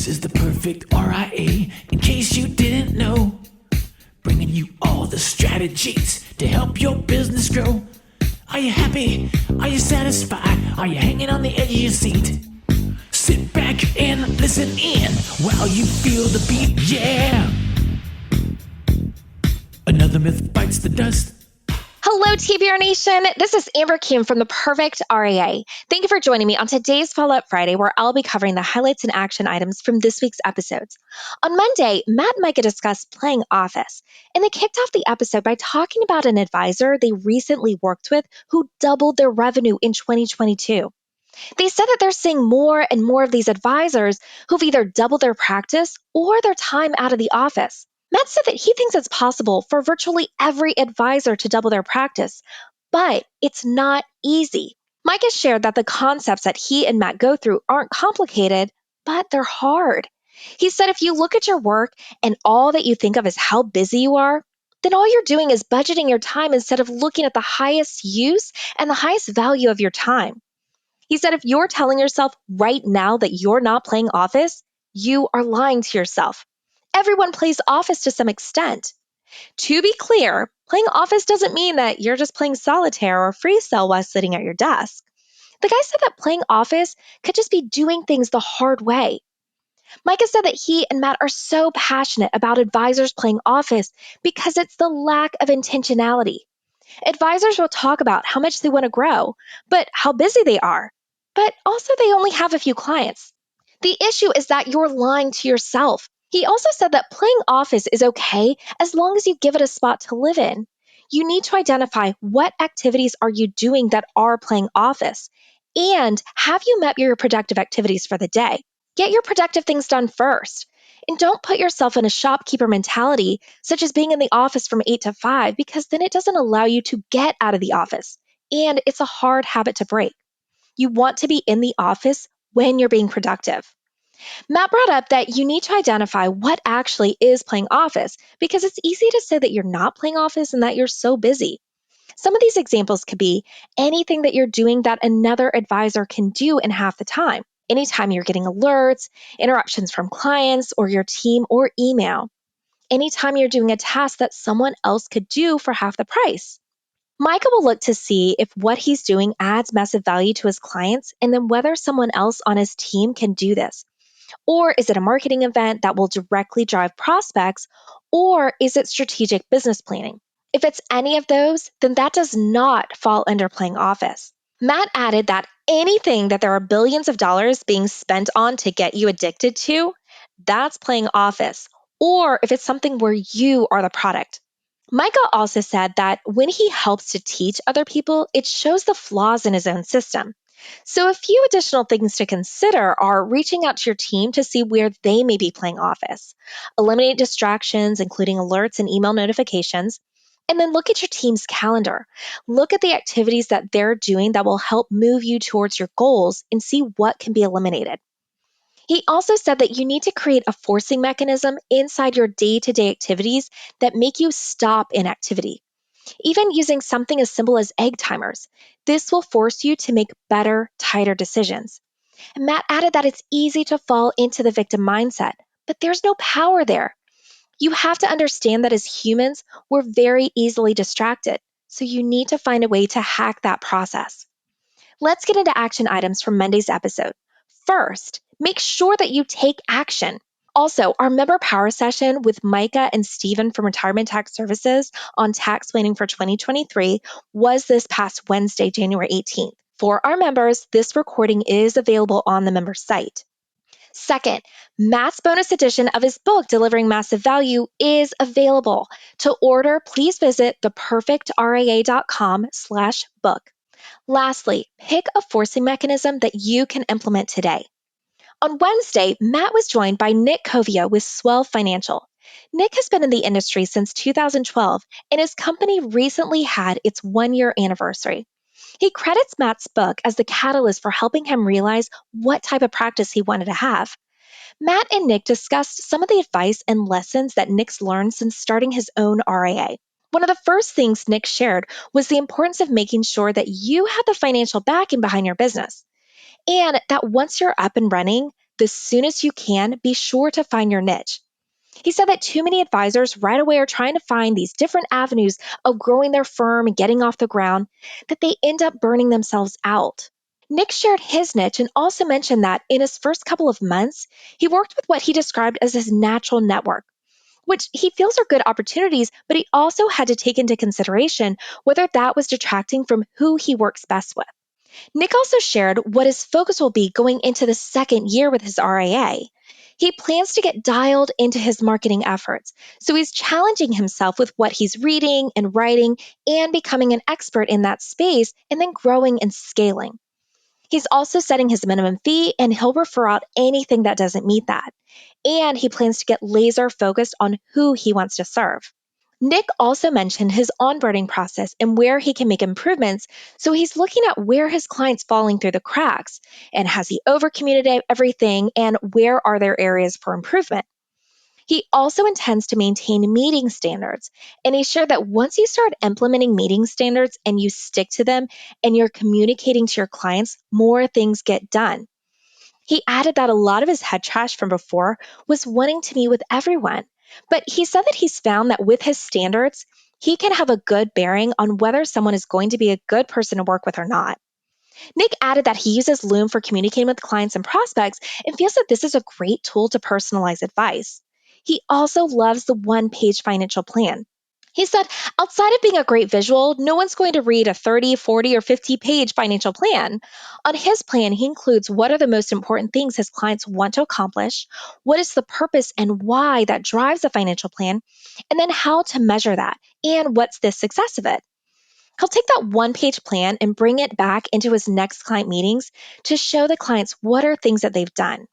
This is the perfect RIA, in case you didn't know. Bringing you all the strategies to help your business grow. Are you happy? Are you satisfied? Are you hanging on the edge of your seat? Sit back and listen in while you feel the beat, yeah! Another myth bites the dust. Hello, TBR Nation. This is Amber Kim from the Perfect RIA. Thank you for joining me on today's Follow-Up Friday, where I'll be covering the highlights and action items from this week's episodes. On Monday, Matt and Micah discussed playing Office, and they kicked off the episode by talking about an advisor they recently worked with who doubled their revenue in 2022. They said that they're seeing more and more of these advisors who've either doubled their practice or their time out of the office. Matt said that he thinks it's possible for virtually every advisor to double their practice, but it's not easy. Mike has shared that the concepts that he and Matt go through aren't complicated, but they're hard. He said if you look at your work and all that you think of is how busy you are, then all you're doing is budgeting your time instead of looking at the highest use and the highest value of your time. He said if you're telling yourself right now that you're not playing Office, you are lying to yourself. Everyone plays Office to some extent. To be clear, playing Office doesn't mean that you're just playing solitaire or free cell while sitting at your desk. The guy said that playing Office could just be doing things the hard way. Micah said that he and Matt are so passionate about advisors playing Office because it's the lack of intentionality. Advisors will talk about how much they want to grow, but how busy they are. But also they only have a few clients. The issue is that you're lying to yourself. He also said that playing Office is okay as long as you give it a spot to live in. You need to identify what activities are you doing that are playing Office, and have you met your productive activities for the day? Get your productive things done first. And don't put yourself in a shopkeeper mentality, such as being in the office from 8 to 5, because then it doesn't allow you to get out of the office. And it's a hard habit to break. You want to be in the office when you're being productive. Matt brought up that you need to identify what actually is playing Office, because it's easy to say that you're not playing Office and that you're so busy. Some of these examples could be anything that you're doing that another advisor can do in half the time. Anytime you're getting alerts, interruptions from clients or your team or email. Anytime you're doing a task that someone else could do for half the price. Micah will look to see if what he's doing adds massive value to his clients and then whether someone else on his team can do this. Or is it a marketing event that will directly drive prospects? Or is it strategic business planning? If it's any of those, then that does not fall under playing Office. Matt added that anything that there are billions of dollars being spent on to get you addicted to, that's playing Office. Or if it's something where you are the product. Micah also said that when he helps to teach other people, it shows the flaws in his own system. So a few additional things to consider are reaching out to your team to see where they may be playing Office, eliminate distractions, including alerts and email notifications, and then look at your team's calendar. Look at the activities that they're doing that will help move you towards your goals and see what can be eliminated. He also said that you need to create a forcing mechanism inside your day-to-day activities that make you stop inactivity. Even using something as simple as egg timers, this will force you to make better, tighter decisions. And Matt added that it's easy to fall into the victim mindset, but there's no power there. You have to understand that as humans, we're very easily distracted, so you need to find a way to hack that process. Let's get into action items from Monday's episode. First, make sure that you take action. Also, our member power session with Micah and Stephen from Retirement Tax Services on tax planning for 2023 was this past Wednesday, January 18th. For our members, this recording is available on the member site. Second, Matt's bonus edition of his book, Delivering Massive Value, is available. To order, please visit theperfectria.com/book. Lastly, pick a forcing mechanism that you can implement today. On Wednesday, Matt was joined by Nick Covyeau with Swell Financial. Nick has been in the industry since 2012, and his company recently had its 1-year anniversary. He credits Matt's book as the catalyst for helping him realize what type of practice he wanted to have. Matt and Nick discussed some of the advice and lessons that Nick's learned since starting his own RIA. One of the first things Nick shared was the importance of making sure that you have the financial backing behind your business, and that once you're up and running, The soon as you can, be sure to find your niche. He said that too many advisors right away are trying to find these different avenues of growing their firm and getting off the ground that they end up burning themselves out. Nick shared his niche and also mentioned that in his first couple of months, he worked with what he described as his natural network, which he feels are good opportunities, but he also had to take into consideration whether that was detracting from who he works best with. Nick also shared what his focus will be going into the second year with his RIA. He plans to get dialed into his marketing efforts, so he's challenging himself with what he's reading and writing and becoming an expert in that space and then growing and scaling. He's also setting his minimum fee and he'll refer out anything that doesn't meet that. And he plans to get laser focused on who he wants to serve. Nick also mentioned his onboarding process and where he can make improvements. So he's looking at where his clients falling through the cracks and has he overcommunicated everything and where are there areas for improvement. He also intends to maintain meeting standards. And he shared that once you start implementing meeting standards and you stick to them and you're communicating to your clients, more things get done. He added that a lot of his head trash from before was wanting to meet with everyone. But he said that he's found that with his standards, he can have a good bearing on whether someone is going to be a good person to work with or not. Nick added that he uses Loom for communicating with clients and prospects and feels that this is a great tool to personalize advice. He also loves the one-page financial plan. He said, outside of being a great visual, no one's going to read a 30, 40, or 50-page financial plan. On his plan, he includes what are the most important things his clients want to accomplish, what is the purpose and why that drives a financial plan, and then how to measure that, and what's the success of it. He'll take that one-page plan and bring it back into his next client meetings to show the clients what are things that they've done.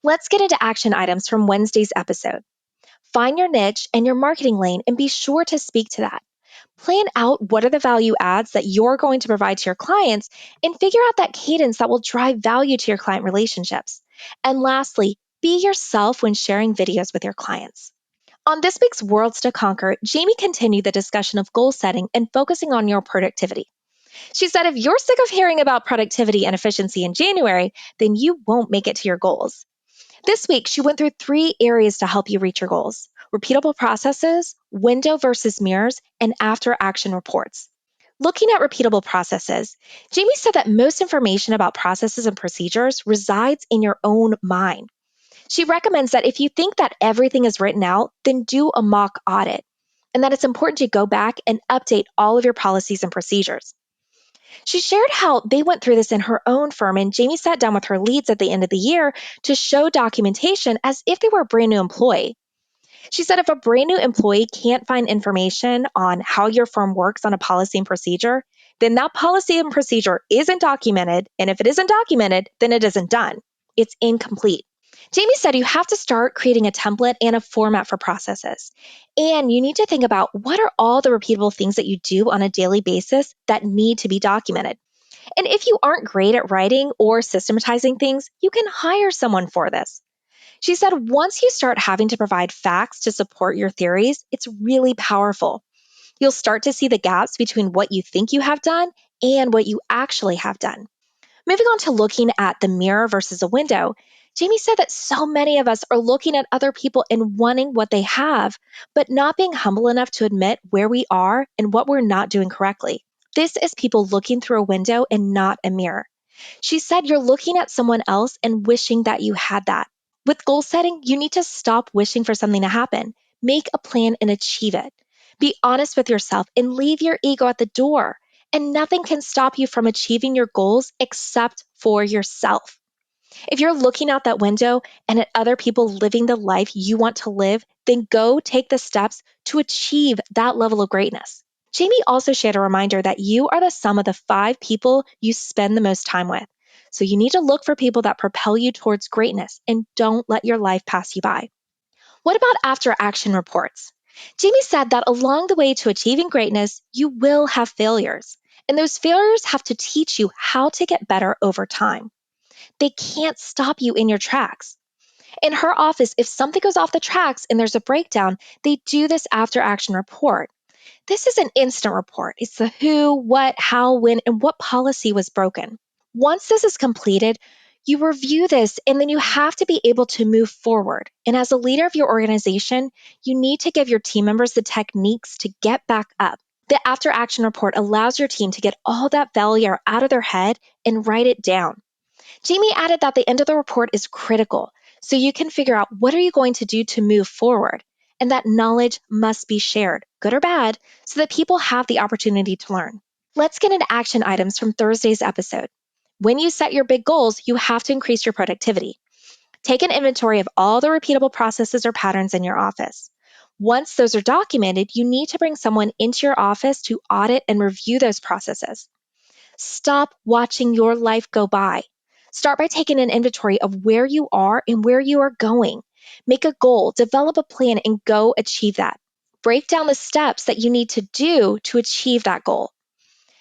Let's get into action items from Wednesday's episode. Find your niche and your marketing lane and be sure to speak to that. Plan out what are the value adds that you're going to provide to your clients and figure out that cadence that will drive value to your client relationships. And lastly, be yourself when sharing videos with your clients. On this week's Worlds to Conquer, Jamie continued the discussion of goal setting and focusing on your productivity. She said if you're sick of hearing about productivity and efficiency in January, then you won't make it to your goals. This week, she went through 3 areas to help you reach your goals: repeatable processes, window versus mirrors, and after action reports. Looking at repeatable processes, Jamie said that most information about processes and procedures resides in your own mind. She recommends that if you think that everything is written out, then do a mock audit, and that it's important to go back and update all of your policies and procedures. She shared how they went through this in her own firm, and Jamie sat down with her leads at the end of the year to show documentation as if they were a brand new employee. She said if a brand new employee can't find information on how your firm works on a policy and procedure, then that policy and procedure isn't documented. And if it isn't documented, then it isn't done. It's incomplete. Jamie said you have to start creating a template and a format for processes. And you need to think about what are all the repeatable things that you do on a daily basis that need to be documented. And if you aren't great at writing or systematizing things, you can hire someone for this. She said once you start having to provide facts to support your theories, it's really powerful. You'll start to see the gaps between what you think you have done and what you actually have done. Moving on to looking at the mirror versus a window, Jamie said that so many of us are looking at other people and wanting what they have, but not being humble enough to admit where we are and what we're not doing correctly. This is people looking through a window and not a mirror. She said you're looking at someone else and wishing that you had that. With goal setting, you need to stop wishing for something to happen. Make a plan and achieve it. Be honest with yourself and leave your ego at the door. And nothing can stop you from achieving your goals except for yourself. If you're looking out that window and at other people living the life you want to live, then go take the steps to achieve that level of greatness. Jamie also shared a reminder that you are the sum of the 5 people you spend the most time with. So you need to look for people that propel you towards greatness and don't let your life pass you by. What about after action reports? Jamie said that along the way to achieving greatness, you will have failures. And those failures have to teach you how to get better over time. They can't stop you in your tracks. In her office, if something goes off the tracks and there's a breakdown, they do this after action report. This is an instant report. It's the who, what, how, when, and what policy was broken. Once this is completed, You review this, and then you have to be able to move forward. And as a leader of your organization, you need to give your team members the techniques to get back up. The after action report allows your team to get all that failure out of their head and write it down. Jamie added that the end of the report is critical, so you can figure out what are you going to do to move forward, and that knowledge must be shared, good or bad, so that people have the opportunity to learn. Let's get into action items from Thursday's episode. When you set your big goals, you have to increase your productivity. Take an inventory of all the repeatable processes or patterns in your office. Once those are documented, you need to bring someone into your office to audit and review those processes. Stop watching your life go by. Start by taking an inventory of where you are and where you are going. Make a goal, develop a plan, and go achieve that. Break down the steps that you need to do to achieve that goal.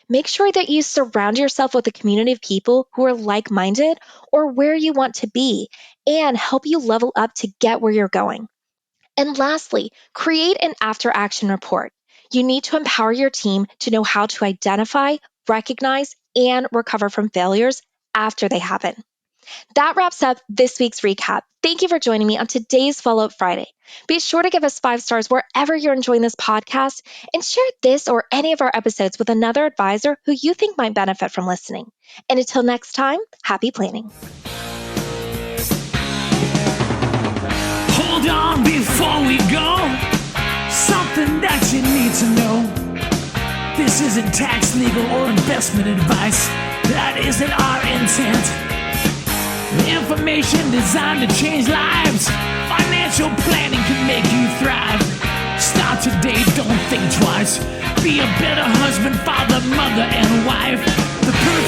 Make sure that you surround yourself with a community of people who are like-minded or where you want to be and help you level up to get where you're going. And lastly, create an after-action report. You need to empower your team to know how to identify, recognize, and recover from failures after they happen. That wraps up this week's recap. Thank you for joining me on today's Follow Up Friday. Be sure to give us 5 stars wherever you're enjoying this podcast and share this or any of our episodes with another advisor who you think might benefit from listening. And until next time, happy planning. Hold on before we go. Something that you need to know. This isn't tax, legal, or investment advice. That isn't our intent. Information designed to change lives. Financial planning can make you thrive. Start today, don't think twice. Be a better husband, father, mother, and wife. The perfect